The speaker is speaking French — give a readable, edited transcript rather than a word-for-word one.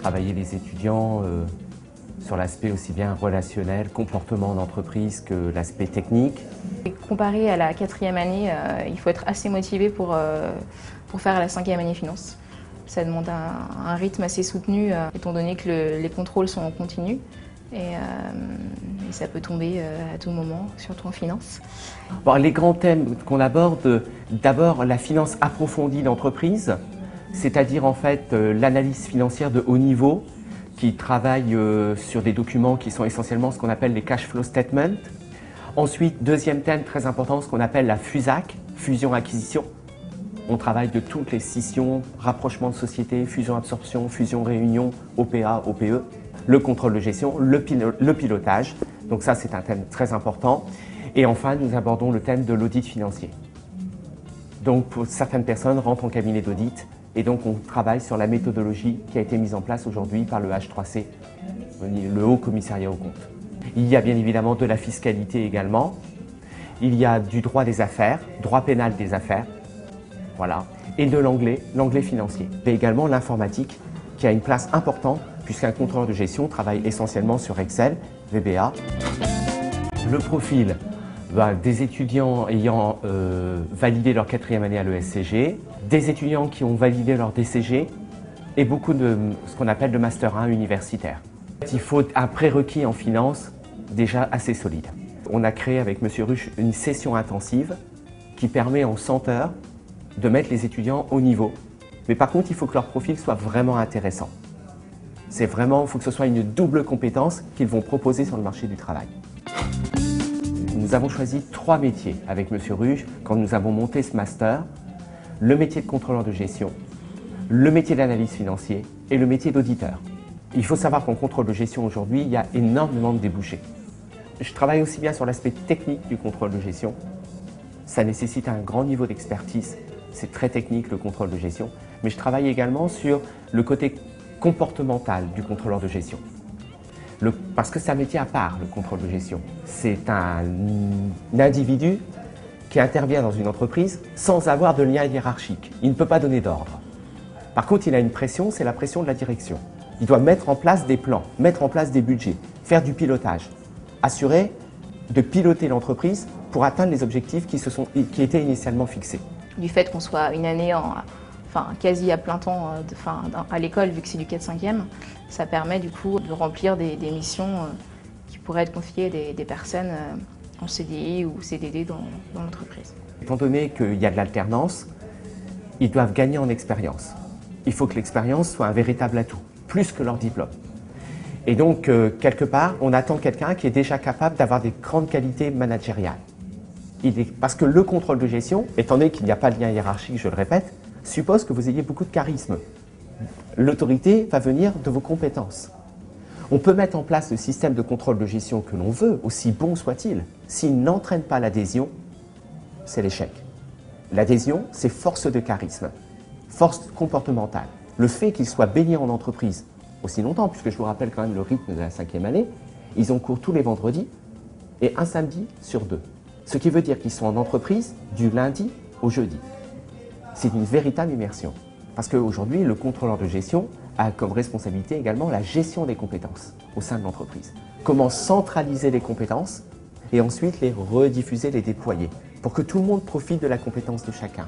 travailler les étudiants sur l'aspect aussi bien relationnel, comportement d'entreprise que l'aspect technique. Et comparé à la 4e année, il faut être assez motivé pour faire la 5e année finance. Ça demande un rythme assez soutenu, étant donné que les contrôles sont en continu. Et ça peut tomber à tout moment, surtout en finance. Bon, les grands thèmes qu'on aborde, d'abord la finance approfondie d'entreprise, c'est-à-dire en fait l'analyse financière de haut niveau qui travaille sur des documents qui sont essentiellement ce qu'on appelle les cash flow statements. Ensuite, deuxième thème très important, ce qu'on appelle la FUSAC, fusion-acquisition. On travaille de toutes les scissions, rapprochement de sociétés, fusion-absorption, fusion-réunion, OPA, OPE. Le contrôle de gestion, le pilotage. Donc ça, c'est un thème très important. Et enfin, nous abordons le thème de l'audit financier. Donc pour certaines personnes rentrent en cabinet d'audit et donc on travaille sur la méthodologie qui a été mise en place aujourd'hui par le H3C, le Haut Commissariat aux comptes. Il y a bien évidemment de la fiscalité également. Il y a du droit des affaires, droit pénal des affaires, voilà, et de l'anglais financier. Et également l'informatique qui a une place importante puisqu'un contrôleur de gestion travaille essentiellement sur Excel, VBA. Le profil des étudiants ayant validé leur 4e année à l'ESCG, des étudiants qui ont validé leur DCG et beaucoup de ce qu'on appelle le Master 1 universitaire. Il faut un prérequis en finance déjà assez solide. On a créé avec M. Ruche une session intensive qui permet en 100 heures de mettre les étudiants au niveau. Mais par contre, il faut que leur profil soit vraiment intéressant. C'est vraiment, il faut que ce soit une double compétence qu'ils vont proposer sur le marché du travail. Nous avons choisi 3 métiers avec M. Ruge quand nous avons monté ce master. Le métier de contrôleur de gestion, le métier d'analyse financier et le métier d'auditeur. Il faut savoir qu'en contrôle de gestion aujourd'hui, il y a énormément de débouchés. Je travaille aussi bien sur l'aspect technique du contrôle de gestion. Ça nécessite un grand niveau d'expertise. C'est très technique le contrôle de gestion. Mais je travaille également sur le côté comportemental du contrôleur de gestion. Parce que c'est un métier à part, le contrôle de gestion. C'est un individu qui intervient dans une entreprise sans avoir de lien hiérarchique. Il ne peut pas donner d'ordre. Par contre, il a une pression, c'est la pression de la direction. Il doit mettre en place des plans, mettre en place des budgets, faire du pilotage, assurer de piloter l'entreprise pour atteindre les objectifs qui étaient initialement fixés. Du fait qu'on soit une année quasi à plein temps à l'école, vu que c'est du 4-5e, ça permet du coup de remplir des missions qui pourraient être confiées à des personnes en CDI ou CDD dans l'entreprise. Étant donné qu'il y a de l'alternance, ils doivent gagner en expérience. Il faut que l'expérience soit un véritable atout, plus que leur diplôme. Et donc, quelque part, on attend quelqu'un qui est déjà capable d'avoir des grandes qualités managériales. Parce que le contrôle de gestion, étant donné qu'il n'y a pas de lien hiérarchique, je le répète, suppose que vous ayez beaucoup de charisme. L'autorité va venir de vos compétences. On peut mettre en place le système de contrôle de gestion que l'on veut, aussi bon soit-il. S'il n'entraîne pas l'adhésion, c'est l'échec. L'adhésion, c'est force de charisme, force comportementale. Le fait qu'ils soient baignés en entreprise aussi longtemps, puisque je vous rappelle quand même le rythme de la 5e année, ils ont cours tous les vendredis et un samedi sur 2. Ce qui veut dire qu'ils sont en entreprise du lundi au jeudi. C'est une véritable immersion. Parce qu'aujourd'hui, le contrôleur de gestion a comme responsabilité également la gestion des compétences au sein de l'entreprise. Comment centraliser les compétences et ensuite les rediffuser, les déployer pour que tout le monde profite de la compétence de chacun.